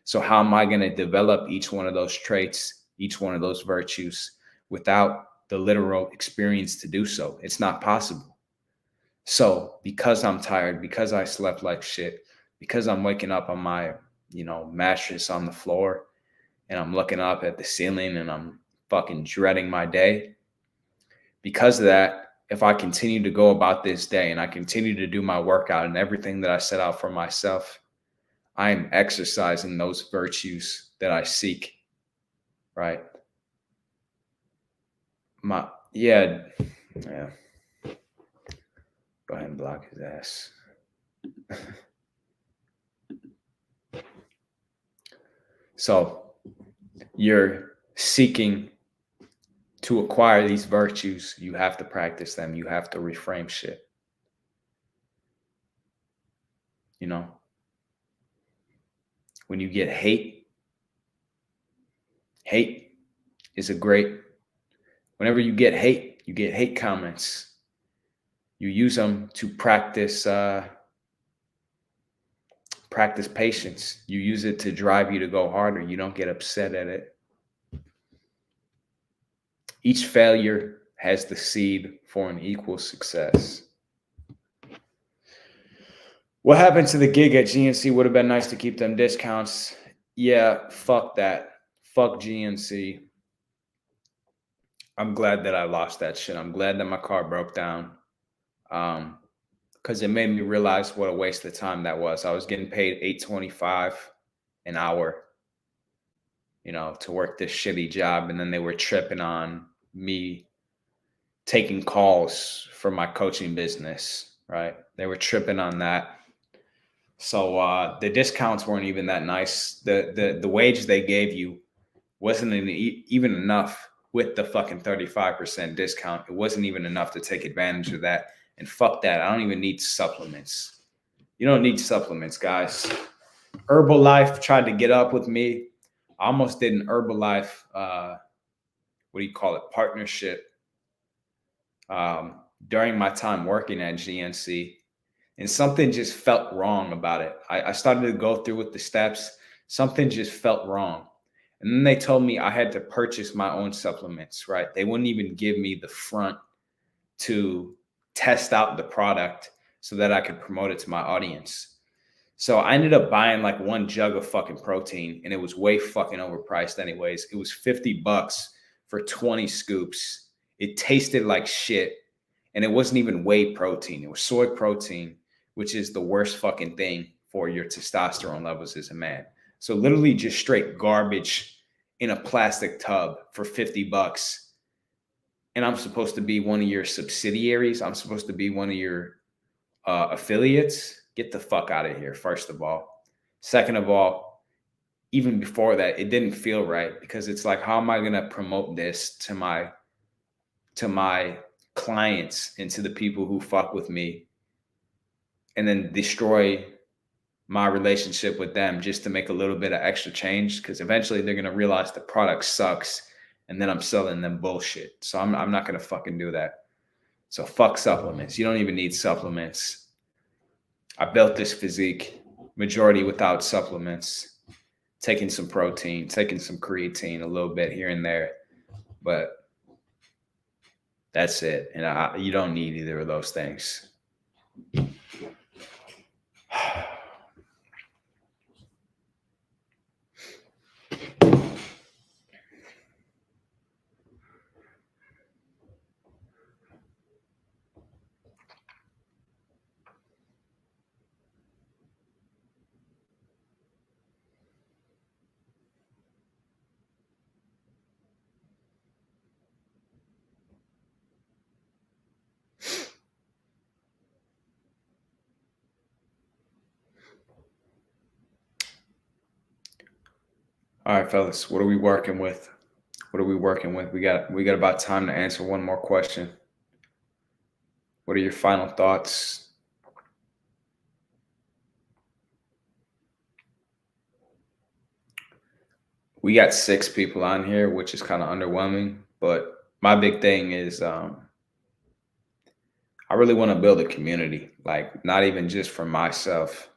So how am I going to develop each one of those traits, each one of those virtues, without the literal experience to do so? It's not possible. So because I'm tired, because I slept like shit, because I'm waking up on my, mattress on the floor, and I'm looking up at the ceiling and I'm fucking dreading my day, because of that, if I continue to go about this day and I continue to do my workout and everything that I set out for myself, I am exercising those virtues that I seek, right? Yeah. Go ahead and block his ass. So you're seeking to acquire these virtues. You have to practice them. You have to reframe shit. When you get hate is whenever you get hate comments, you use them to practice patience. You use it to drive you to go harder. You don't get upset at it. Each failure has the seed for an equal success. What happened to the gig at GNC? Would have been nice to keep them discounts. Yeah, fuck that. Fuck GNC. I'm glad that I lost that shit. I'm glad that my car broke down. Because it made me realize what a waste of time that was. I was getting paid $8.25 an hour, to work this shitty job. And then they were tripping on me taking calls for my coaching business, right? They were tripping on that. So the discounts weren't even that nice. The wage they gave you wasn't even enough with the fucking 35% discount. It wasn't even enough to take advantage of that. And fuck that. I don't even need supplements. You don't need supplements, guys. Herbalife tried to get up with me. I almost did an Herbalife, partnership during my time working at GNC. And something just felt wrong about it. I started to go through with the steps. Something just felt wrong. And then they told me I had to purchase my own supplements, right? They wouldn't even give me the front to test out the product so that I could promote it to my audience. So I ended up buying like one jug of fucking protein, and it was way fucking overpriced anyways. It was $50 for 20 scoops. It tasted like shit. And it wasn't even whey protein. It was soy protein, which is the worst fucking thing for your testosterone levels as a man. So literally just straight garbage in a plastic tub for $50. And I'm supposed to be one of your subsidiaries. I'm supposed to be one of your affiliates. Get the fuck out of here, first of all. Second of all, even before that, it didn't feel right, because it's like, how am I going to promote this to my clients and to the people who fuck with me, and then destroy my relationship with them just to make a little bit of extra change? Because eventually they're going to realize the product sucks, and then I'm selling them bullshit. So I'm not going to fucking do that. So fuck supplements. You don't even need supplements. I built this physique majority without supplements, taking some protein, taking some creatine, a little bit here and there. But That's it. And you don't need either of those things. All right, fellas, what are we working with? What are we working with? We got about time to answer one more question. What are your final thoughts? We got 6 people on here, which is kind of underwhelming, but my big thing is I really want to build a community, like not even just for myself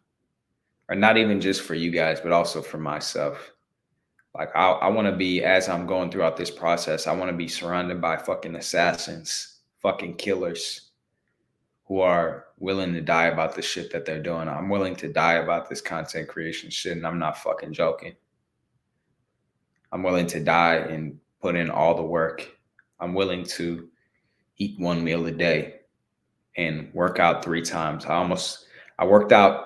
or not even just for you guys, but also for myself. Like I want to be, as I'm going throughout this process, I want to be surrounded by fucking assassins, fucking killers who are willing to die about the shit that they're doing. I'm willing to die about this content creation shit, and I'm not fucking joking. I'm willing to die and put in all the work. I'm willing to eat 1 meal a day and work out 3 times. I worked out.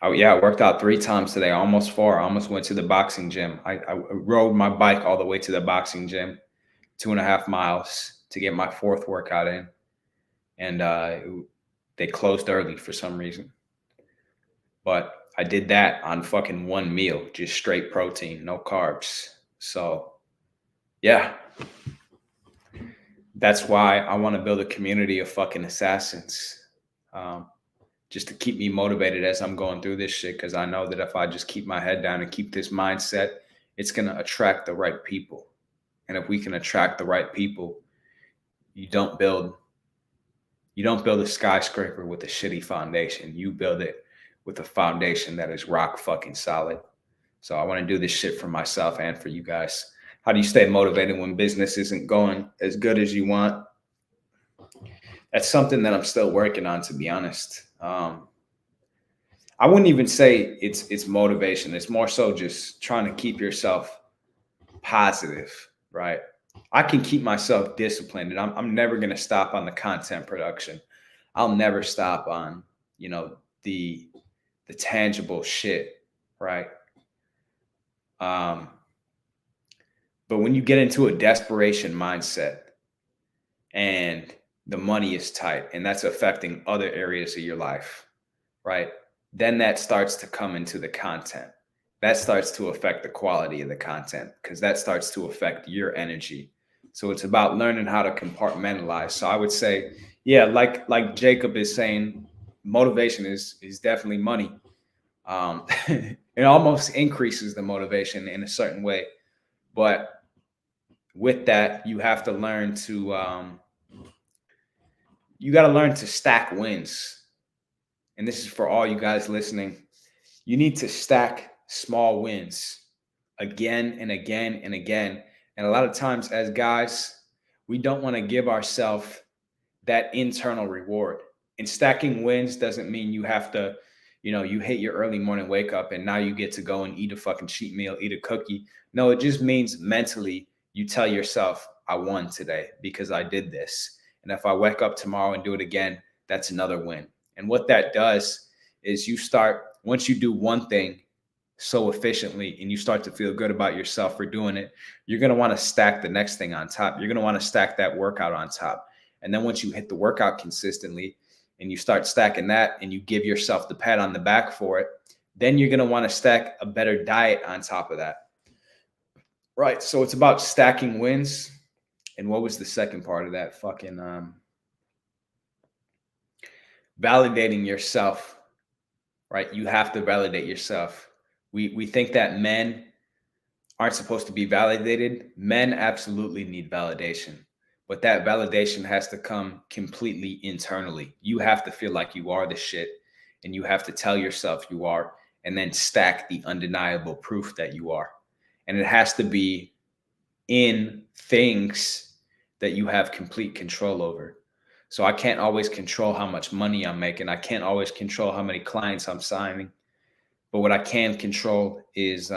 I worked out 3 times today, almost 4. I almost went to the boxing gym. I rode my bike all the way to the boxing gym, 2.5 miles to get my 4th workout in. And they closed early for some reason. But I did that on fucking 1 meal, just straight protein, no carbs. So yeah, that's why I want to build a community of fucking assassins. Just to keep me motivated as I'm going through this shit. Cause I know that if I just keep my head down and keep this mindset, it's going to attract the right people. And if we can attract the right people, you don't build a skyscraper with a shitty foundation. You build it with a foundation that is rock fucking solid. So I want to do this shit for myself and for you guys. How do you stay motivated when business isn't going as good as you want? That's something that I'm still working on, to be honest. I wouldn't even say it's motivation. It's more so just trying to keep yourself positive, right? I can keep myself disciplined, and I'm never going to stop on the content production. I'll never stop on, the tangible shit, right? But when you get into a desperation mindset and the money is tight and that's affecting other areas of your life, right? Then that starts to come into the content. That starts to affect the quality of the content because that starts to affect your energy. So it's about learning how to compartmentalize. So I would say, yeah, like Jacob is saying, motivation is definitely money. It almost increases the motivation in a certain way. But with that, you have to learn to stack wins. And this is for all you guys listening. You need to stack small wins again and again and again. And a lot of times as guys, we don't want to give ourselves that internal reward. And stacking wins doesn't mean you have to, you hit your early morning wake up and now you get to go and eat a fucking cheat meal, eat a cookie. No, it just means mentally you tell yourself, I won today because I did this. And if I wake up tomorrow and do it again, that's another win. And what that does is once you do one thing so efficiently and you start to feel good about yourself for doing it, you're going to want to stack the next thing on top. You're going to want to stack that workout on top. And then once you hit the workout consistently and you start stacking that and you give yourself the pat on the back for it, then you're going to want to stack a better diet on top of that. Right. So it's about stacking wins. And what was the second part of that? Fucking validating yourself, right? You have to validate yourself. We think that men aren't supposed to be validated. Men absolutely need validation, but that validation has to come completely internally. You have to feel like you are the shit, and you have to tell yourself you are, and then stack the undeniable proof that you are. And it has to be in things that you have complete control over. So I can't always control how much money I'm making. I can't always control how many clients I'm signing. But what I can control is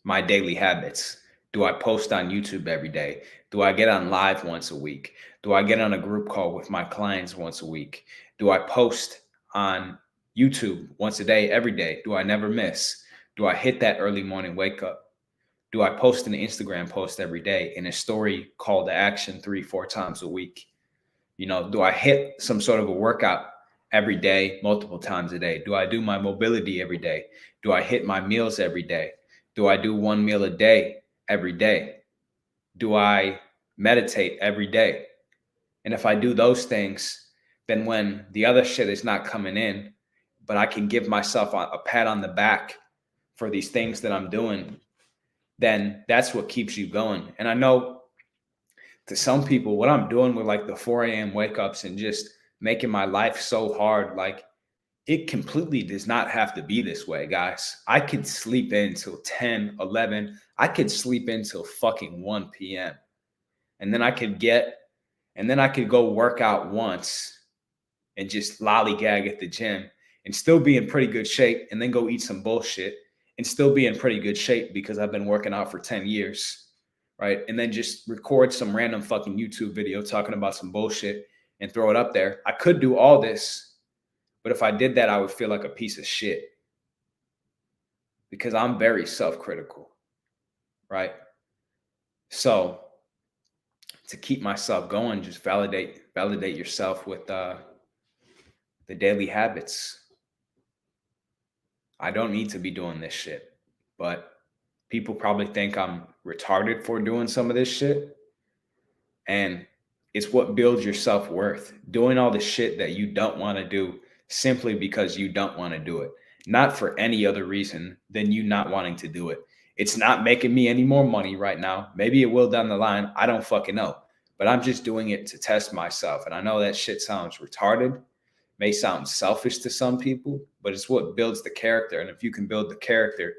my daily habits. Do I post on YouTube every day? Do I get on live once a week? Do I get on a group call with my clients once a week? Do I post on YouTube once a day, every day? Do I never miss? Do I hit that early morning wake up? Do I post an Instagram post every day and a story call to action 3-4 times a week? Do I hit some sort of a workout every day, multiple times a day? Do I do my mobility every day? Do I hit my meals every day? Do I do one meal a day every day? Do I meditate every day? And if I do those things, then when the other shit is not coming in, but I can give myself a pat on the back for these things that I'm doing, then that's what keeps you going. And I know to some people, what I'm doing with like the 4 a.m. wake ups and just making my life so hard, like it completely does not have to be this way, guys. I could sleep in till 10, 11. I could sleep in till fucking 1 p.m. And then I could go work out once and just lollygag at the gym and still be in pretty good shape, and then go eat some bullshit and still be in pretty good shape because I've been working out for 10 years, right? And then just record some random fucking YouTube video talking about some bullshit and throw it up there. I could do all this, but if I did that, I would feel like a piece of shit because I'm very self-critical, right? So to keep myself going, just validate yourself with the daily habits. I don't need to be doing this shit, but people probably think I'm retarded for doing some of this shit. And it's what builds your self-worth. Doing all the shit that you don't want to do simply because you don't want to do it, not for any other reason than you not wanting to do it. It's not making me any more money right now. Maybe it will down the line. I don't fucking know. But I'm just doing it to test myself. And I know that shit sounds retarded, may sound selfish to some people, but it's what builds the character. And if you can build the character,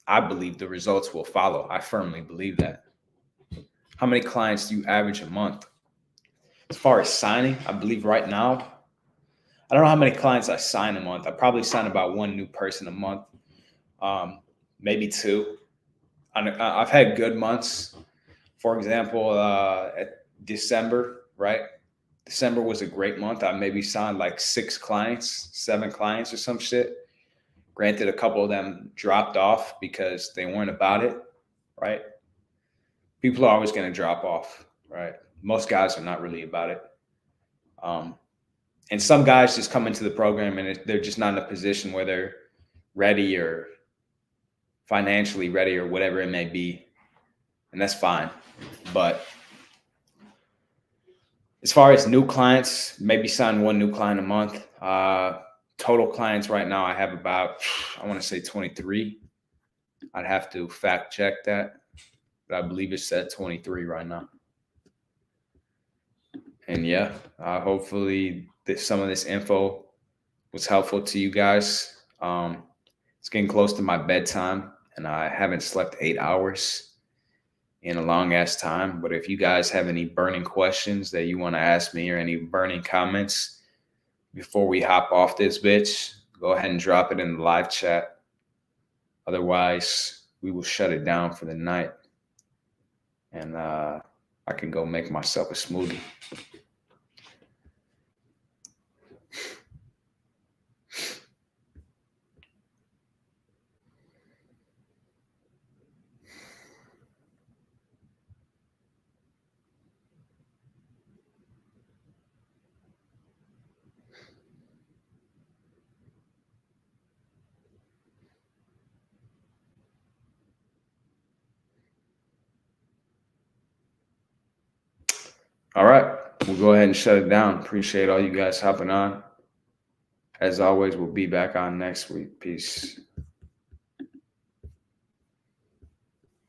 I believe the results will follow. I firmly believe that. How many clients do you average a month? As far as signing, I believe right now, I don't know how many clients I sign a month. I probably sign about one new person a month, maybe two. I've had good months. For example, at December, right? December was a great month. I maybe signed like 7 clients or some shit. Granted, a couple of them dropped off because they weren't about it, right? People are always going to drop off, right? Most guys are not really about it. And some guys just come into the program and they're just not in a position where they're ready or financially ready or whatever it may be. And that's fine. But as far as new clients, maybe sign one new client a month. Total clients right now, I have about, I want to say 23. I'd have to fact check that, but I believe it's at 23 right now. And yeah, hopefully some of this info was helpful to you guys. It's getting close to my bedtime and I haven't slept 8 hours in a long ass time. But if you guys have any burning questions that you want to ask me or any burning comments before we hop off this bitch, go ahead and drop it in the live chat. Otherwise, we will shut it down for the night. And I can go make myself a smoothie. All right, we'll go ahead and shut it down. Appreciate all you guys hopping on. As always, we'll be back on next week. Peace.